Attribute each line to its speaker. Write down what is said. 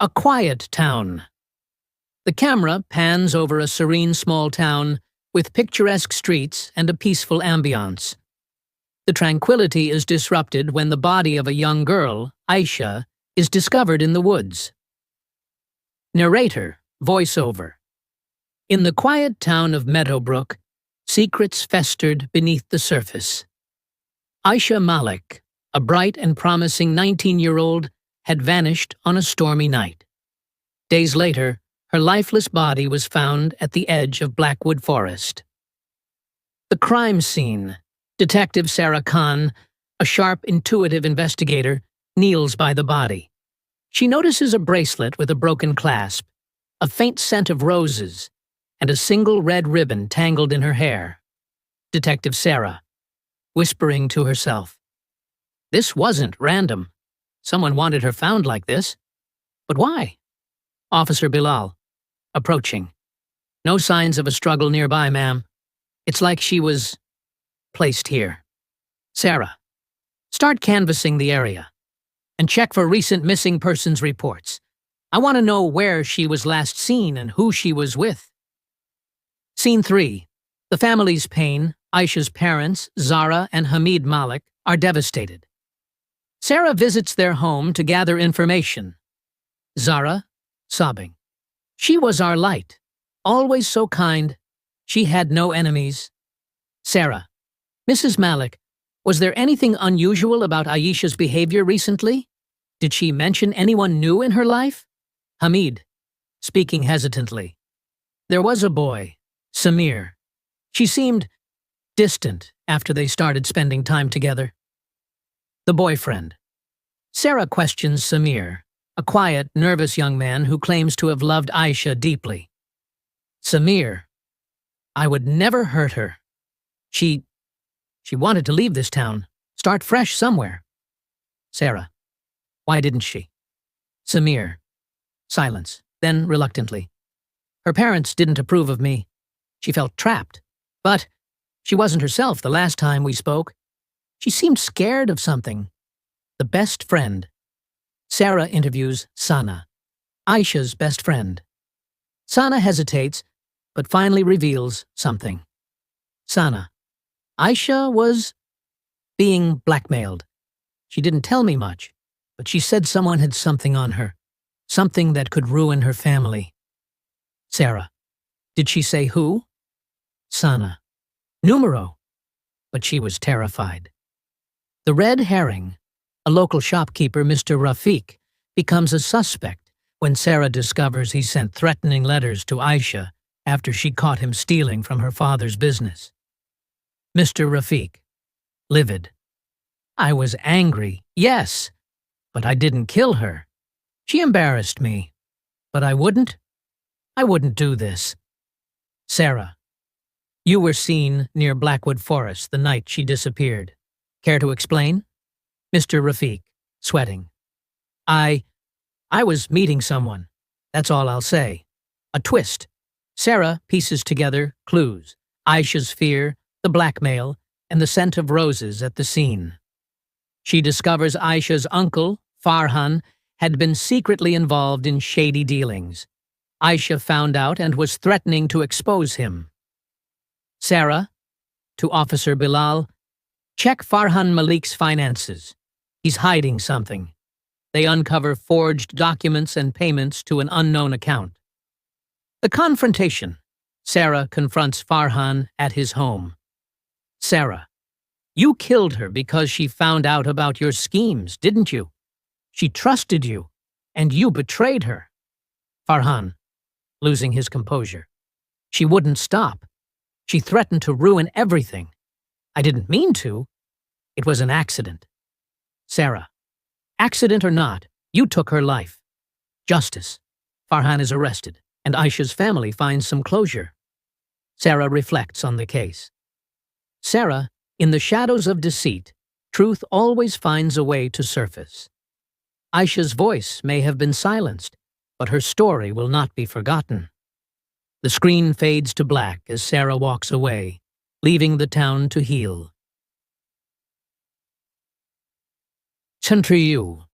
Speaker 1: A quiet town. The camera pans over a serene small town with picturesque streets and a peaceful ambiance. The tranquility is disrupted when the body of a young girl, Aisha, is discovered in the woods. Narrator, voiceover. In the quiet town of Meadowbrook, secrets festered beneath the surface. Aisha Malik, a bright and promising 19-year-old, had vanished on a stormy night. Days later, her lifeless body was found at the edge of Blackwood Forest. The crime scene. Detective Sarah Khan, a sharp, intuitive investigator, kneels by the body. She notices a bracelet with a broken clasp, a faint scent of roses, and a single red ribbon tangled in her hair. Detective Sarah, whispering to herself, "This wasn't random. Someone wanted her found like this. But why?" Officer Bilal, approaching. "No signs of a struggle nearby, ma'am. It's like she was placed here." Sarah, "Start canvassing the area and check for recent missing persons reports. I want to know where she was last seen and who she was with." Scene 3. The family's pain. Aisha's parents, Zara and Hamid Malik, are devastated. Sarah visits their home to gather information. Zara, sobbing. "She was our light, always so kind. She had no enemies." Sarah, "Mrs. Malik, was there anything unusual about Aisha's behavior recently? Did she mention anyone new in her life?" Hamid, speaking hesitantly. "There was a boy, Samir. She seemed distant after they started spending time together." The boyfriend. Sarah questions Samir, a quiet, nervous young man who claims to have loved Aisha deeply. Samir, "I would never hurt her. She wanted to leave this town, start fresh somewhere." Sarah, "Why didn't she?" Samir, silence, then reluctantly. "Her parents didn't approve of me. She felt trapped. But she wasn't herself the last time we spoke. She seemed scared of something." The best friend. Sarah interviews Sana, Aisha's best friend. Sana hesitates, but finally reveals something. Sana, "Aisha was being blackmailed. She didn't tell me much, but she said someone had something on her, something that could ruin her family." Sarah, "Did she say who?" Sana, "Numero," but she was terrified. The red herring. A local shopkeeper, Mr. Rafiq, becomes a suspect when Sarah discovers he sent threatening letters to Aisha after she caught him stealing from her father's business. Mr. Rafiq, livid. "I was angry, yes, but I didn't kill her. She embarrassed me, but I wouldn't do this." Sarah, "You were seen near Blackwood Forest the night she disappeared. Care to explain?" Mr. Rafiq, sweating. I was meeting someone. That's all I'll say." A twist. Sarah pieces together clues. Aisha's fear, the blackmail, and the scent of roses at the scene. She discovers Aisha's uncle, Farhan, had been secretly involved in shady dealings. Aisha found out and was threatening to expose him. Sarah, to Officer Bilal, "Check Farhan Malik's finances. He's hiding something." They uncover forged documents and payments to an unknown account. The confrontation. Sarah confronts Farhan at his home. Sarah, "You killed her because she found out about your schemes, didn't you? She trusted you, and you betrayed her." Farhan, losing his composure. "She wouldn't stop. She threatened to ruin everything. I didn't mean to. It was an accident." Sarah, "Accident or not, you took her life. Justice." Farhan is arrested, and Aisha's family finds some closure. Sarah reflects on the case. Sarah, in the shadows of deceit, truth always finds a way to surface. Aisha's voice may have been silenced, but her story will not be forgotten. The screen fades to black as Sarah walks away, leaving the town to heal. Chantriyu